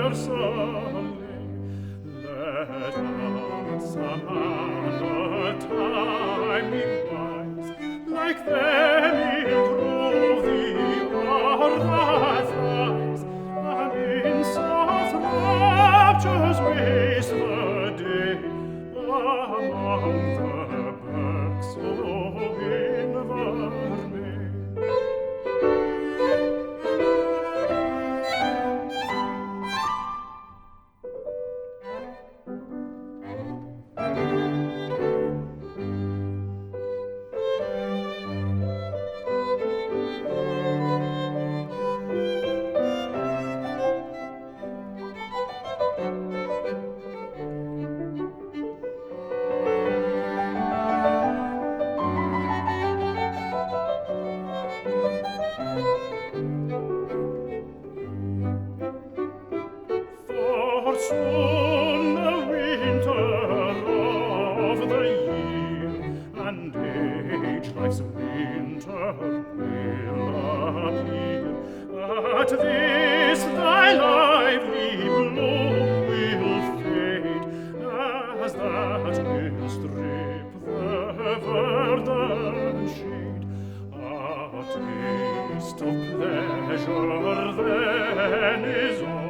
universally. Let us another time be wise, like them improve the hour that flies, and in soft raptures waste the day among the birds so in vermeil. For soon the winter of the year, and age life's winter will appear. At this thy lively bloom will fade, as that will strip the verdant shade. A taste of pleasure then is all,